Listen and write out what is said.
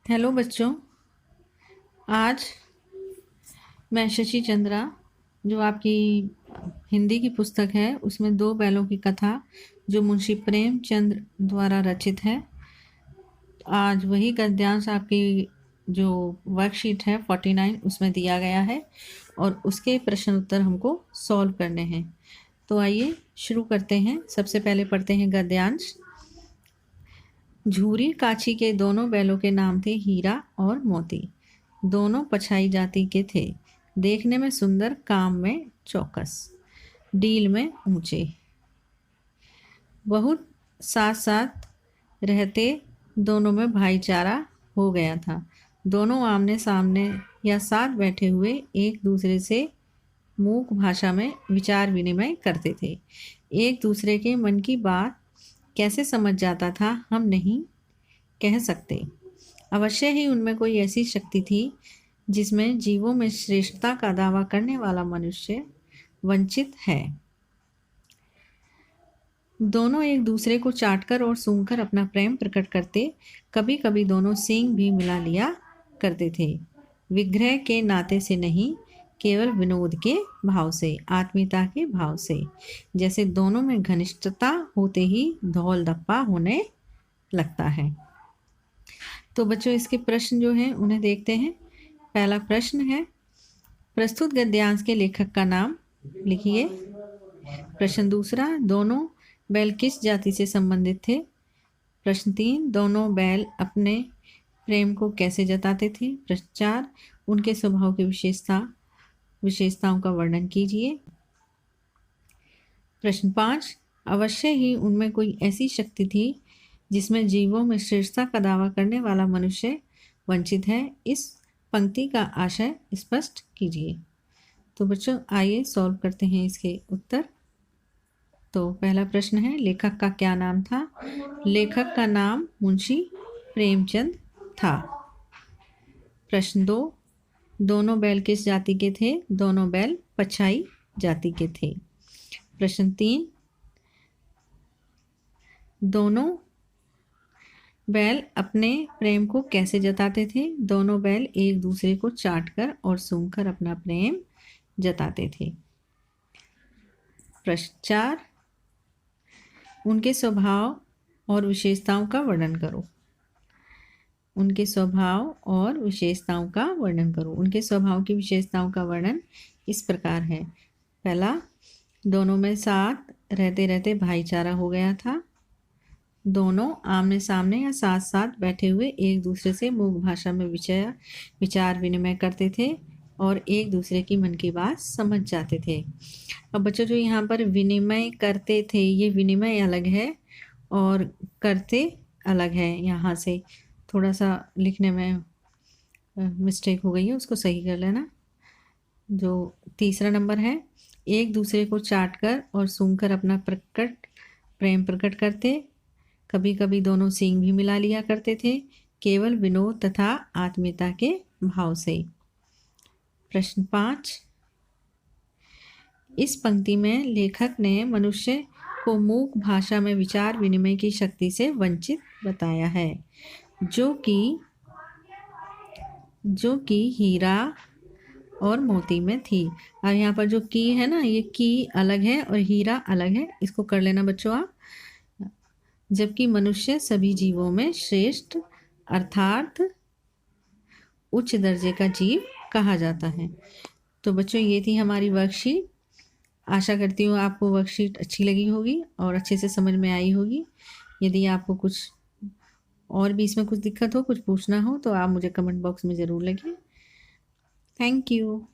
Hello बच्चों। आज मैं शशि चंद्रा, जो आपकी हिंदी की पुस्तक है उसमें दो बैलों की कथा जो मुंशी प्रेमचंद द्वारा रचित है, आज वही गद्यांश आपकी जो वर्कशीट है 49 उसमें दिया गया है और उसके प्रश्न उत्तर हमको सॉल्व करने हैं। तो आइए शुरू करते हैं। सबसे पहले पढ़ते हैं गद्यांश। झूरी काछी के दोनों बैलों के नाम थे हीरा और मोती। दोनों पछाई जाति के थे, देखने में सुंदर, काम में चौकस, डील में ऊंचे। बहुत साथ साथ रहते दोनों में भाईचारा हो गया था। दोनों आमने सामने या साथ बैठे हुए एक दूसरे से मूक भाषा में विचार विनिमय करते थे। एक दूसरे के मन की बात कैसे समझ जाता था हम नहीं कह सकते। अवश्य ही उनमें कोई ऐसी शक्ति थी जिसमें जीवों में श्रेष्ठता का दावा करने वाला मनुष्य वंचित है। दोनों एक दूसरे को चाटकर और सूंघकर अपना प्रेम प्रकट करते, कभी कभी दोनों सींग भी मिला लिया करते थे। विग्रह के नाते से नहीं, केवल विनोद के भाव से, आत्मीयता के भाव से। जैसे दोनों में घनिष्ठता होते ही धौल धप्पा होने लगता है। तो बच्चों, इसके प्रश्न जो हैं उन्हें देखते हैं। पहला प्रश्न है, प्रस्तुत गद्यांश के लेखक का नाम लिखिए। प्रश्न दूसरा, दोनों बैल किस जाति से संबंधित थे। प्रश्न 3, दोनों बैल अपने प्रेम को कैसे जताते थे। प्रश्न 4, उनके स्वभाव की विशेषताओं का वर्णन कीजिए। प्रश्न 5, अवश्य ही उनमें कोई ऐसी शक्ति थी जिसमें जीवों में श्रेष्ठता का दावा करने वाला मनुष्य वंचित है। इस पंक्ति का आशय स्पष्ट कीजिए। तो बच्चों, आइए सॉल्व करते हैं इसके उत्तर। तो पहला प्रश्न है, लेखक का क्या नाम था। लेखक का नाम मुंशी प्रेमचंद था। प्रश्न 2, दोनों बैल किस जाति के थे। दोनों बैल पछाई जाति के थे। प्रश्न 3, दोनों बैल अपने प्रेम को कैसे जताते थे। दोनों बैल एक दूसरे को चाटकर और सूंघकर अपना प्रेम जताते थे। प्रश्न 4, उनके स्वभाव और विशेषताओं का वर्णन करो। उनके स्वभाव और विशेषताओं का वर्णन करो। उनके स्वभाव की विशेषताओं का वर्णन इस प्रकार है। पहला, दोनों में साथ रहते रहते भाईचारा हो गया था। दोनों आमने सामने या साथ साथ बैठे हुए एक दूसरे से मूक भाषा में विचार विनिमय करते थे और एक दूसरे की मन की बात समझ जाते थे। अब बच्चों, जो यहाँ पर विनिमय करते थे, ये विनिमय अलग है और करते अलग है। यहाँ से थोड़ा सा लिखने में मिस्टेक हो गई है, उसको सही कर लेना। जो तीसरा नंबर है, एक दूसरे को चाटकर और सूंघकर अपना प्रेम प्रकट करते, कभी कभी दोनों सींग भी मिला लिया करते थे, केवल विनोद तथा आत्मीयता के भाव से। प्रश्न 5, इस पंक्ति में लेखक ने मनुष्य को मूक भाषा में विचार विनिमय की शक्ति से वंचित बताया है, जो कि हीरा और मोती में थी। अब यहाँ पर जो की है ना, ये की अलग है और हीरा अलग है, इसको कर लेना बच्चों आप। जबकि मनुष्य सभी जीवों में श्रेष्ठ अर्थात उच्च दर्जे का जीव कहा जाता है। तो बच्चों, ये थी हमारी वर्कशीट। आशा करती हूँ आपको वर्कशीट अच्छी लगी होगी और अच्छे से समझ में आई होगी। यदि आपको कुछ और भी इसमें कुछ दिक्कत हो, कुछ पूछना हो, तो आप मुझे कमेंट बॉक्स में ज़रूर लिखिए। Thank you.